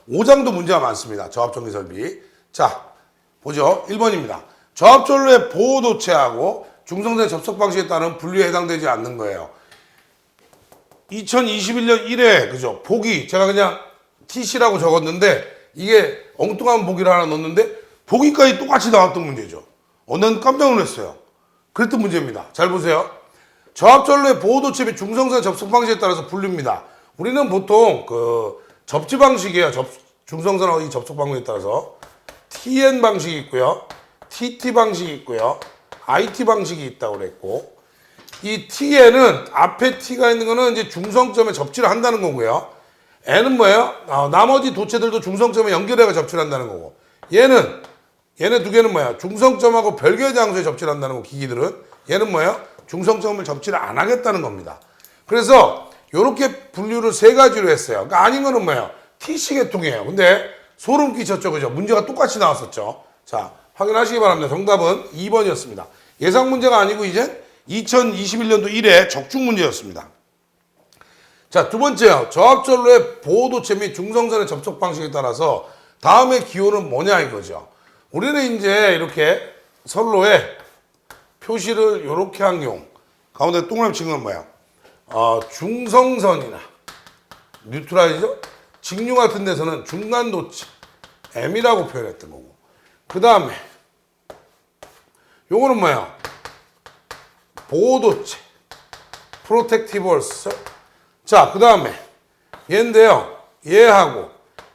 5장도 문제가 많습니다. 저압전기 설비. 자, 보죠. 1번입니다. 저압전로의 보호도체하고 중성선 접속 방식에 따른 분류에 해당되지 않는 거예요. 2021년 1회, 그죠? 보기, 제가 그냥 TC라고 적었는데, 이게 엉뚱한 보기를 하나 넣었는데, 보기까지 똑같이 나왔던 문제죠. 난 깜짝 놀랐어요. 그랬던 문제입니다. 잘 보세요. 저압전로의 보호도체 및 중성선 접속 방식에 따라서 분류입니다. 우리는 보통 접지 방식이에요. 중성선하고 이 접속 방식에 따라서. TN 방식이 있고요. TT 방식이 있고요. IT 방식이 있다고 그랬고, 이 T에는 앞에 T가 있는 거는 이제 중성점에 접지를 한다는 거고요. N은 뭐예요? 나머지 도체들도 중성점에 연결해서 접지를 한다는 거고. 얘네 두 개는 뭐야? 중성점하고 별개의 장소에 접지를 한다는 거, 기기들은. 얘는 뭐예요? 중성점을 접지를 안 하겠다는 겁니다. 그래서 이렇게 분류를 세 가지로 했어요. 그러니까 아닌 거는 뭐예요? TC 계통이에요. 근데 소름 끼쳤죠, 그죠? 문제가 똑같이 나왔었죠. 자, 확인하시기 바랍니다. 정답은 2번이었습니다. 예상 문제가 아니고 이제 2021년도 1회 적중 문제였습니다. 자, 두 번째요. 저압전로의 보호도체 및 중성선의 접촉 방식에 따라서 다음의 기호는 뭐냐 이거죠. 우리는 이제 이렇게 선로에 표시를 이렇게 한 경우, 가운데 동그라미 친 건 뭐야? 중성선이나 뉴트랄이죠? 직류 같은 데서는 중간도체, M이라고 표현했던 거고. 그 다음에 요거는 뭐야? 보호도체, 프로텍티버스. 자, 그 다음에 얘인데요. 얘하고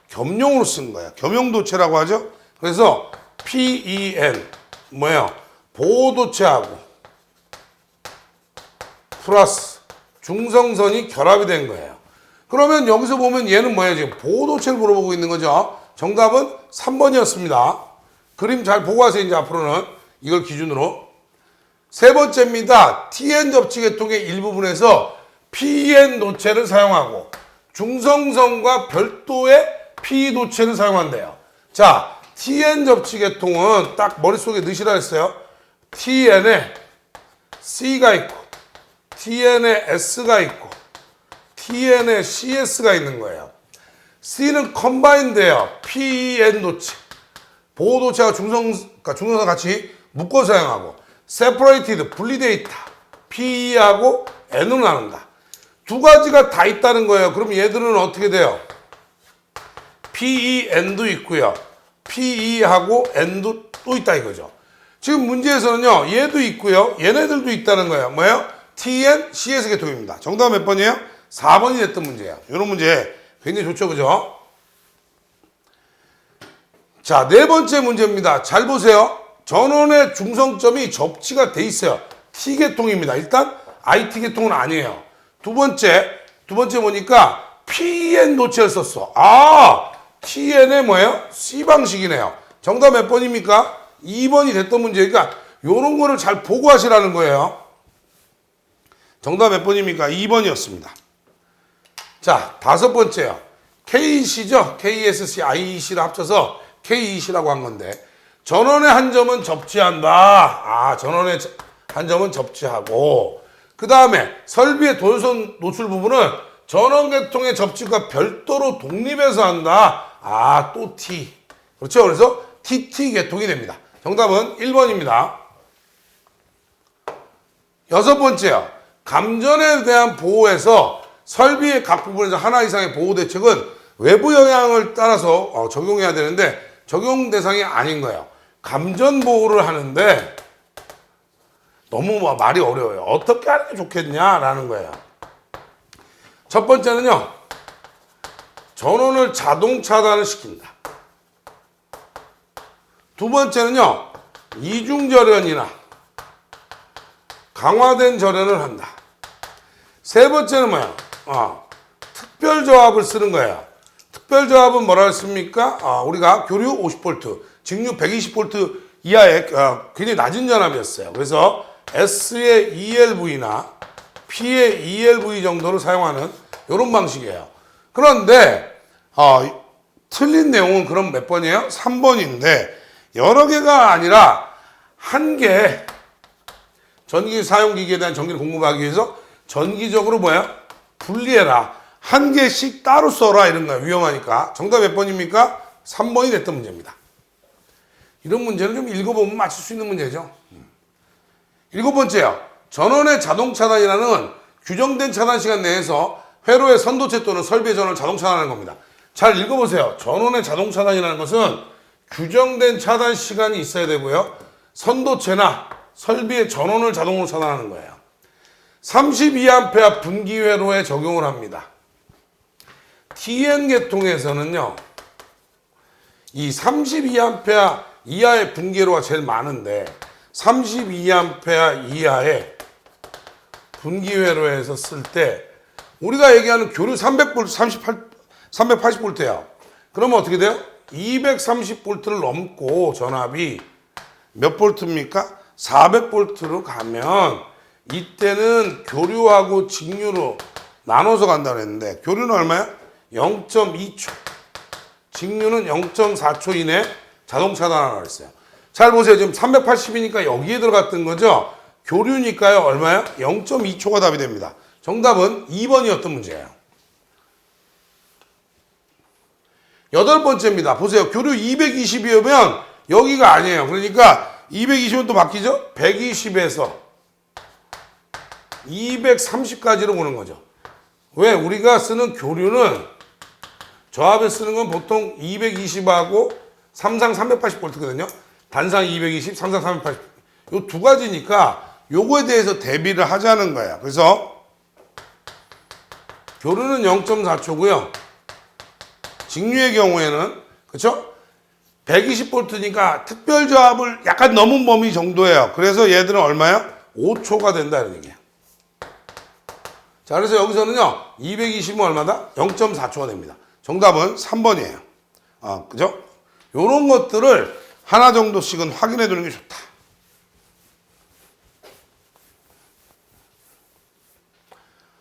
겸용으로 쓴 거야. 겸용도체라고 하죠. 그래서 PEN 뭐예요? 보호도체하고 플러스 중성선이 결합이 된 거예요. 그러면 여기서 보면 얘는 뭐예요? 지금 보호도체를 물어보고 있는 거죠. 정답은 3번이었습니다. 그림 잘 보고 하세요. 이제 앞으로는 이걸 기준으로. 세 번째입니다. TN 접지 계통의 일부분에서 PN 도체를 사용하고 중성선과 별도의 P 도체를 사용한대요. 자, TN 접지 계통은 딱 머릿속에 넣으시라 했어요. TN에 C가 있고 TN에 S가 있고 TN에 CS가 있는 거예요. C는 컴바인드예요. PN 도체. 보호도체와 중성선 같이 묶어 사용하고 separated, 분리되어 있다. PE하고 N으로 나눈다. 두 가지가 다 있다는 거예요. 그럼 얘들은 어떻게 돼요? PEN도 있고요. PE하고 N도 또 있다 이거죠. 지금 문제에서는요. 얘도 있고요. 얘네들도 있다는 거예요. 뭐예요? TN, CS 계통입니다. 정답 몇 번이에요? 4번이 됐던 문제예요. 이런 문제 굉장히 좋죠. 그죠? 자, 네 번째 문제입니다. 잘 보세요. 전원의 중성점이 접지가 돼 있어요. T계통입니다. 일단 IT계통은 아니에요. 두 번째 보니까 PN 도체를 썼어. TN의 뭐예요? C 방식이네요. 정답 몇 번입니까? 2번이 됐던 문제니까 요런 거를 잘 보고 하시라는 거예요. 정답 몇 번입니까? 2번이었습니다. 자, 다섯 번째요. KEC죠? KSC, IEC를 합쳐서 KEC라고 한 건데 전원의 한 점은 접지한다. 전원의 한 점은 접지하고 그 다음에 설비의 도요선 노출 부분은 전원계통의 접지과 별도로 독립해서 한다. 또 T. 그렇죠? 그래서 TT 계통이 됩니다. 정답은 1번입니다. 여섯 번째요. 감전에 대한 보호에서 설비의 각 부분에서 하나 이상의 보호 대책은 외부 영향을 따라서 적용해야 되는데 적용 대상이 아닌 거예요. 감전 보호를 하는데 너무 말이 어려워요. 어떻게 하는 게 좋겠냐라는 거예요. 첫 번째는요. 전원을 자동 차단을 시킨다. 두 번째는요. 이중절연이나 강화된 절연을 한다. 세 번째는 뭐야? 특별저압을 쓰는 거예요. 특별저압은 뭐라 했습니까? 우리가 교류 50V, 직류 120V 이하의 굉장히 낮은 전압이었어요. 그래서 S의 ELV나 P의 ELV 정도를 사용하는 이런 방식이에요. 그런데 틀린 내용은 그럼 몇 번이에요? 3번인데 여러 개가 아니라 한 개 전기 사용기기에 대한 전기를 공급하기 위해서 전기적으로 뭐야? 분리해라. 한 개씩 따로 써라 이런 거야. 위험하니까. 정답 몇 번입니까? 3번이 됐던 문제입니다. 이런 문제는 좀 읽어보면 맞출 수 있는 문제죠. 7번째요. 전원의 자동 차단이라는 규정된 차단 시간 내에서 회로의 선도체 또는 설비의 전원을 자동 차단하는 겁니다. 잘 읽어보세요. 전원의 자동 차단이라는 것은 규정된 차단 시간이 있어야 되고요. 선도체나 설비의 전원을 자동으로 차단하는 거예요. 32A 분기 회로에 적용을 합니다. TN 계통에서는요. 이 32A 이하의 분기 회로가 제일 많은데 32A 이하의 분기 회로에서 쓸 때 우리가 얘기하는 교류 300V, 380V야. 그러면 어떻게 돼요? 230V를 넘고 전압이 몇 볼트입니까? 400V로 가면 이때는 교류하고 직류로 나눠서 간다고 했는데 교류는 얼마야? 0.2초. 직류는 0.4초 이내 자동 차단하라고 했어요. 잘 보세요. 지금 380이니까 여기에 들어갔던 거죠? 교류니까요. 얼마야? 0.2초가 답이 됩니다. 정답은 2번이었던 문제예요. 8번째입니다. 보세요. 교류 220이면 여기가 아니에요. 그러니까 220은 또 바뀌죠? 120에서 230까지로 오는 거죠. 왜? 우리가 쓰는 교류는 저압에 쓰는 건 보통 220하고 삼상 380V거든요. 단상 220, 삼상 380. 요 두 가지니까 요거에 대해서 대비를 하자는 거야. 그래서 교류는 0.4초고요. 직류의 경우에는 그렇죠? 120V니까 특별 저압을 약간 넘은 범위 정도예요. 그래서 얘들은 얼마야? 5초가 된다 이런 얘기야. 자, 그래서 여기서는요. 220은 얼마다? 0.4초가 됩니다. 정답은 3번이에요. 그죠? 요런 것들을 하나 정도씩은 확인해 두는 게 좋다.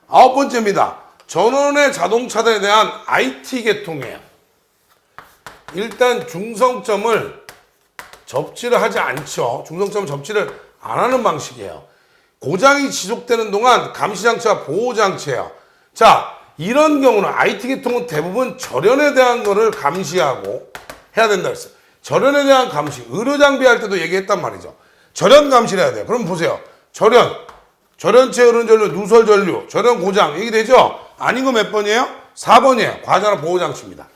9번째입니다. 전원의 자동 차단에 대한 IT 계통이에요. 일단 중성점을 접지를 하지 않죠. 중성점 접지를 안 하는 방식이에요. 고장이 지속되는 동안 감시장치와 보호장치예요. 자, 이런 경우는 IT 계통은 대부분 절연에 대한 거를 감시하고 해야 된다 했어요. 절연에 대한 감시, 의료장비 할 때도 얘기했단 말이죠. 절연 감시를 해야 돼요. 그럼 보세요. 절연체 흐르는 누설전류, 절연 고장 얘기되죠? 아닌 거 몇 번이에요? 4번이에요. 과자나 보호장치입니다.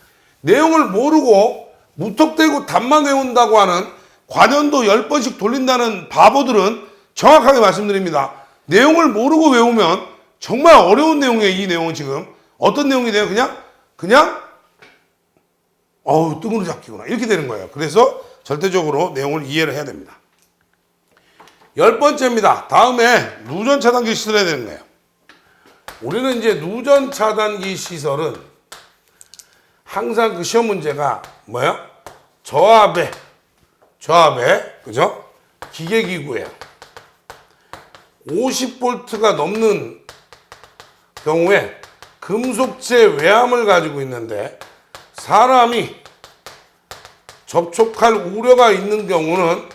내용을 모르고 무턱대고 답만 외운다고 하는 관연도 10번씩 돌린다는 바보들은 정확하게 말씀드립니다. 내용을 모르고 외우면 정말 어려운 내용이에요. 이 내용은 지금. 어떤 내용이 돼요? 그냥 뜬으로 잡히구나. 이렇게 되는 거예요. 그래서 절대적으로 내용을 이해를 해야 됩니다. 10번째입니다. 다음에 누전 차단기 시설을 해야 되는 거예요. 우리는 이제 누전 차단기 시설은 항상 그 시험 문제가 뭐예요? 저압에, 그죠? 기계기구예요. 50V가 넘는 경우에 금속재 외암을 가지고 있는데 사람이 접촉할 우려가 있는 경우는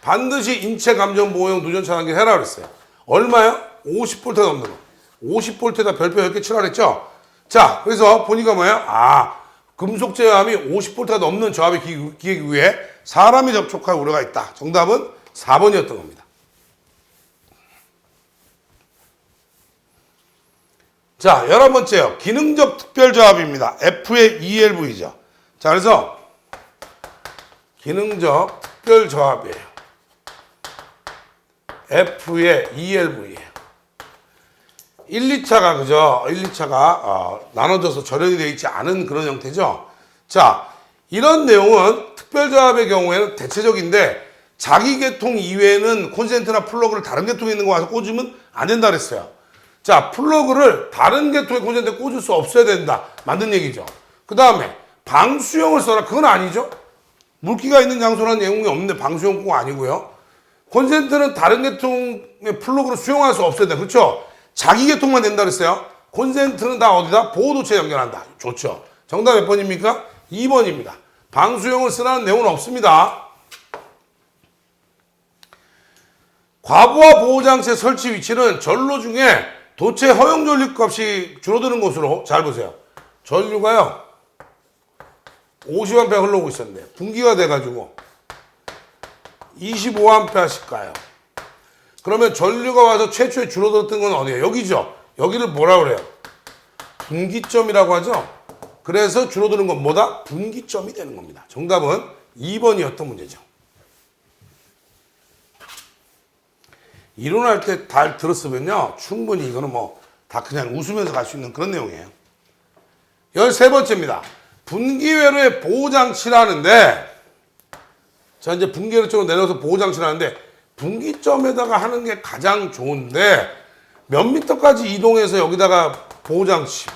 반드시 인체감전보호용 누전차단기를 해라 그랬어요. 얼마요? 50V가 넘는 거. 50V에다 별표 10개 치라 그랬죠? 자, 그래서 보니까 뭐예요? 금속재 외암이 50V가 넘는 저압의 기계기구에 사람이 접촉할 우려가 있다. 정답은 4번이었던 겁니다. 자, 11번째요. 기능적 특별저압입니다. F의 ELV죠. 자, 그래서 기능적 특별저압이에요. F의 ELV예요. 1, 2차가 그죠? 1, 2차가 나눠져서 절연이 되어 있지 않은 그런 형태죠. 자, 이런 내용은 특별저압의 경우에는 대체적인데 자기 계통 이외에는 콘센트나 플러그를 다른 계통에 있는 거 와서 꽂으면 안 된다 그랬어요. 자, 플러그를 다른 계통의 콘센트에 꽂을 수 없어야 된다. 맞는 얘기죠. 그 다음에 방수용을 써라. 그건 아니죠. 물기가 있는 장소라는 내용이 없는데 방수용 꼭 아니고요. 콘센트는 다른 계통의 플러그로 수용할 수 없어야 된다. 그렇죠? 자기 계통만 된다 그랬어요. 콘센트는 다 어디다? 보호도체에 연결한다. 좋죠. 정답 몇 번입니까? 2번입니다. 방수용을 쓰라는 내용은 없습니다. 과부하 보호장치의 설치 위치는 전로 중에 도체 허용 전류 값이 줄어드는 것으로 잘 보세요. 전류가요 50A 흘러오고 있었는데 분기가 돼가지고 25A씩 가요. 그러면 전류가 와서 최초에 줄어들었던 건 어디예요? 여기죠. 여기를 뭐라 그래요? 분기점이라고 하죠. 그래서 줄어드는 건 뭐다? 분기점이 되는 겁니다. 정답은 2번이었던 문제죠. 이론할 때 잘 들었으면요 충분히 이거는 뭐 다 그냥 웃으면서 갈 수 있는 그런 내용이에요. 13번째입니다. 분기회로의 보호장치라는데, 자 이제 분기회로 쪽으로 내려서 보호장치라는데 분기점에다가 하는 게 가장 좋은데 몇 미터까지 이동해서 여기다가 보호장치,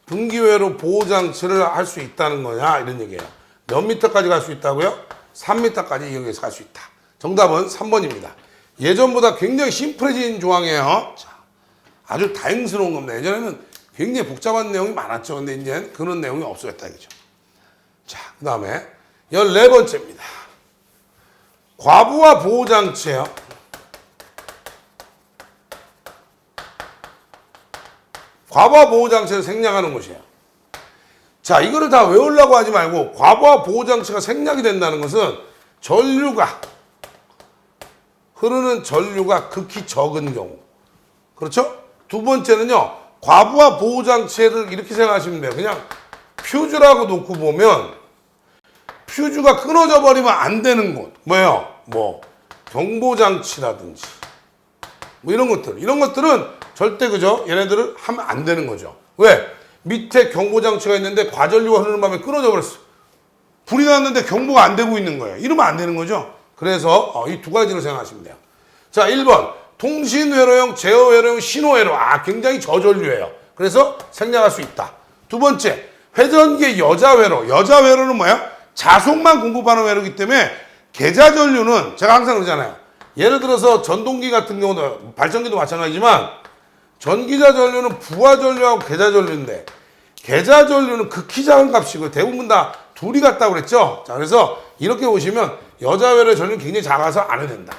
분기회로 보호장치를 할 수 있다는 거냐 이런 얘기예요. 몇 미터까지 갈 수 있다고요? 3미터까지 이용해서 갈 수 있다. 정답은 3번입니다. 예전보다 굉장히 심플해진 조항이에요. 자, 아주 다행스러운 겁니다. 예전에는 굉장히 복잡한 내용이 많았죠. 근데 이제 그런 내용이 없어졌다 이거죠. 자, 그 다음에 14번째입니다. 과부하 보호장치예요. 과부하 보호장치를 생략하는 것이에요. 자, 이거를 다 외우려고 하지 말고 과부하 보호장치가 생략이 된다는 것은 흐르는 전류가 극히 적은 경우. 그렇죠? 두 번째는요. 과부하 보호장치를 이렇게 생각하시면 돼요. 그냥 퓨즈라고 놓고 보면 퓨즈가 끊어져 버리면 안 되는 곳. 뭐예요? 뭐 경보장치라든지 뭐 이런 것들은 절대 그죠? 얘네들을 하면 안 되는 거죠. 왜? 밑에 경보장치가 있는데 과전류가 흐르는 바람에 끊어져 버렸어. 불이 났는데 경보가 안 되고 있는 거예요. 이러면 안 되는 거죠. 그래서 이 두 가지를 생각하시면 돼요. 자, 1번 통신회로용, 제어회로용, 신호회로. 굉장히 저전류예요. 그래서 생략할 수 있다. 두 번째, 회전기의 여자회로. 여자회로는 뭐야? 자속만 공급하는 회로이기 때문에 계좌전류는 제가 항상 그러잖아요. 예를 들어서 전동기 같은 경우도 발전기도 마찬가지지만 전기자 전류는 부하 전류하고 계좌 전류인데 계좌 전류는 극히 작은 값이고 대부분 다 둘이 같다고 그랬죠. 자, 그래서 이렇게 보시면 여자회로의 전류는 굉장히 작아서 안 해도 된다.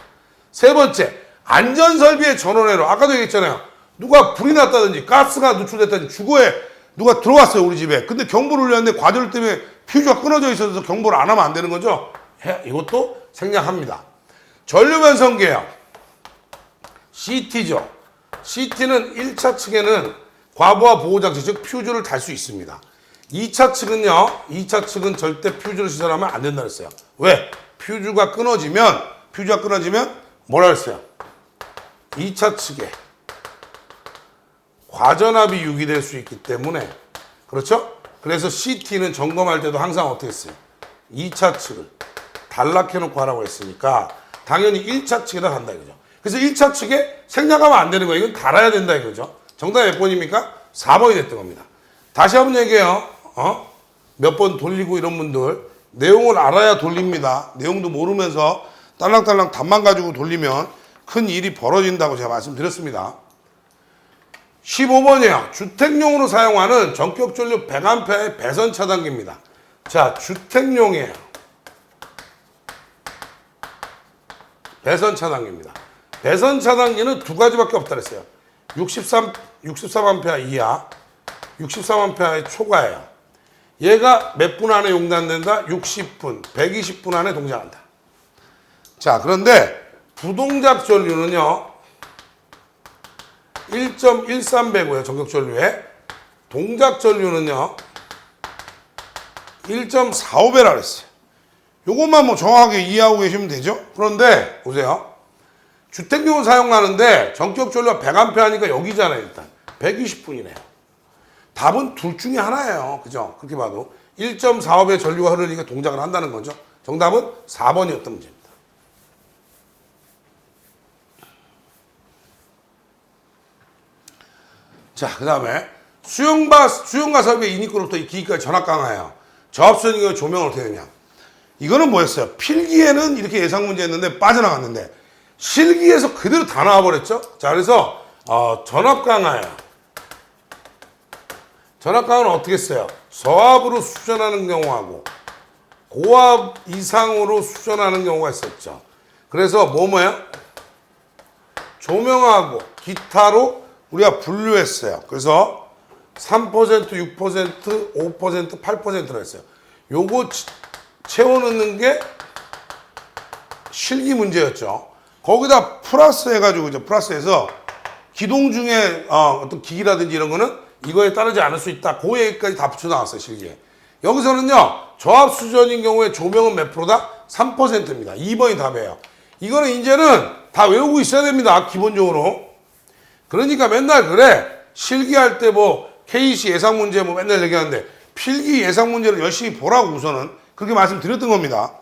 세 번째, 안전설비의 전원회로. 아까도 얘기했잖아요. 누가 불이 났다든지 가스가 누출됐다든지 주거에 누가 들어왔어요 우리 집에. 근데 경보를 울렸는데 과전류 때문에 퓨즈가 끊어져 있어서 경보를 안 하면 안 되는 거죠. 이것도 생략합니다. 전류 변성계요. CT죠. CT는 1차 측에는 과부하 보호장치, 즉 퓨즈를 달 수 있습니다. 2차 측은 절대 퓨즈를 시설하면 안 된다 그랬어요. 왜? 퓨즈가 끊어지면 뭐라 그랬어요? 2차 측에 과전압이 유기될 수 있기 때문에, 그렇죠? 그래서 CT는 점검할 때도 항상 어떻게 했어요? 2차 측을 단락해놓고 하라고 했으니까 당연히 1차 측에다 간다 이거죠. 그래서 1차 측에 생략하면 안 되는 거예요. 이건 달아야 된다 이거죠. 정답이 몇 번입니까? 4번이 됐던 겁니다. 다시 한번 얘기해요. 몇 번 돌리고 이런 분들 내용을 알아야 돌립니다. 내용도 모르면서 딸랑딸랑 답만 가지고 돌리면 큰 일이 벌어진다고 제가 말씀드렸습니다. 15번이에요. 주택용으로 사용하는 전격전류 100A의 배선 차단기입니다. 자, 주택용이에요. 배선 차단기입니다. 배선 차단기는 두 가지밖에 없다 그랬어요. 63A 이하, 63A의 초과예요. 얘가 몇 분 안에 용단된다? 60분, 120분 안에 동작한다. 자, 그런데 부동작 전류는요 1.13배고요. 전격 전류에. 동작 전류는요 1.45배라 그랬어요. 요것만 뭐 정확하게 이해하고 계시면 되죠. 그런데 보세요. 주택용으로 사용하는데 전격 전류가 100A 하니까 여기잖아요. 일단 120분이네요. 답은 둘 중에 하나예요. 그죠? 그렇게 봐도 1.45배 전류가 흐르니까 동작을 한다는 거죠. 정답은 4번이었던 문제입니다. 자, 그 다음에 수용가 설비의 인입구로부터 이 기기까지 전압 강화예요. 저압선이고 조명을 어떻게 되냐. 이거는 뭐였어요? 필기에는 이렇게 예상 문제였는데 빠져나갔는데 실기에서 그대로 다 나와버렸죠. 자, 그래서 전압 강화예요. 전압 강화는 어떻게 써요? 저압으로 수전하는 경우하고 고압 이상으로 수전하는 경우가 있었죠. 그래서 뭐예요? 조명하고 기타로 우리가 분류했어요. 그래서 3%, 6%, 5%, 8%로 했어요. 요거 채워 넣는 게 실기 문제였죠. 거기다 플러스 해가지고 이제 플러스해서 기동 중에 어떤 기기라든지 이런 거는 이거에 따르지 않을 수 있다. 그 얘기까지 다 붙여 나왔어요, 실기에. 여기서는요, 조합 수전인 경우에 조명은 몇 프로다? 3%입니다. 2번이 답이에요. 이거는 이제는 다 외우고 있어야 됩니다, 기본적으로. 그러니까 맨날 그래. 실기할 때 뭐, KC 예상 문제 뭐 맨날 얘기하는데, 필기 예상 문제를 열심히 보라고 우선은 그렇게 말씀드렸던 겁니다.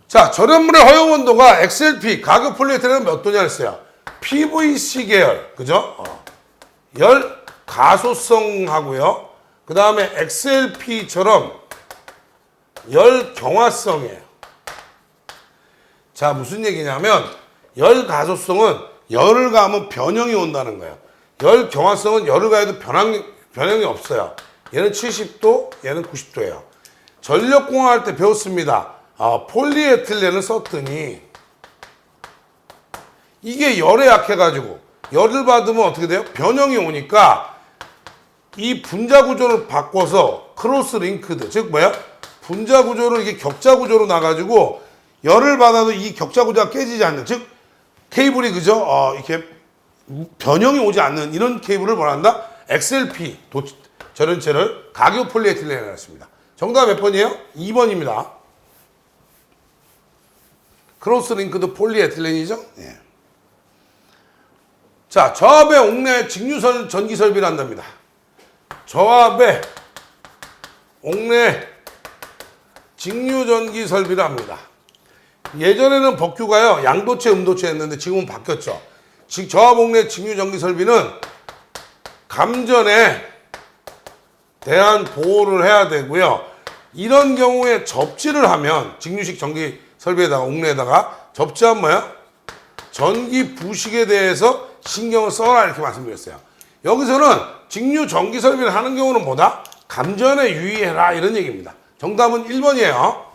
자, 절연물의 허용 온도가 XLP, 가격 폴리에틸렌은 몇 도냐 했어요. PVC 계열, 그죠? 열 가소성하고요. 그 다음에 XLP처럼 열 경화성이에요. 자, 무슨 얘기냐면 열 가소성은 열을 가하면 변형이 온다는 거예요. 열 경화성은 열을 가해도 변형이 없어요. 얘는 70도, 얘는 90도예요. 전력공학 할 때 배웠습니다. 폴리에틸렌을 썼더니 이게 열에 약해가지고 열을 받으면 어떻게 돼요? 변형이 오니까 이 분자 구조를 바꿔서 크로스 링크드, 즉 뭐야? 분자 구조를 이게 격자 구조로 나가지고 열을 받아도 이 격자 구조가 깨지지 않는, 즉 케이블이 그죠? 이렇게 변형이 오지 않는 이런 케이블을 뭐란다? XLP 절연체를 가교 폴리에틸렌이라고 했습니다. 정답 몇 번이에요? 2번입니다. 크로스 링크드 폴리에틸렌이죠? 예. 자, 저압의 옥내 직류선 전기 설비를 한답니다. 저압의 옥내 직류 전기 설비를 합니다. 예전에는 법규가요, 양도체, 음도체 했는데 지금은 바뀌었죠. 즉, 저압 옥내 직류 전기 설비는 감전에 대한 보호를 해야 되고요. 이런 경우에 접지를 하면 직류식 전기 설비에다가 옥내에다가 접지하면 뭐야? 전기 부식에 대해서 신경을 써라 이렇게 말씀드렸어요. 여기서는 직류 전기 설비를 하는 경우는 뭐다? 감전에 유의해라 이런 얘기입니다. 정답은 1번이에요.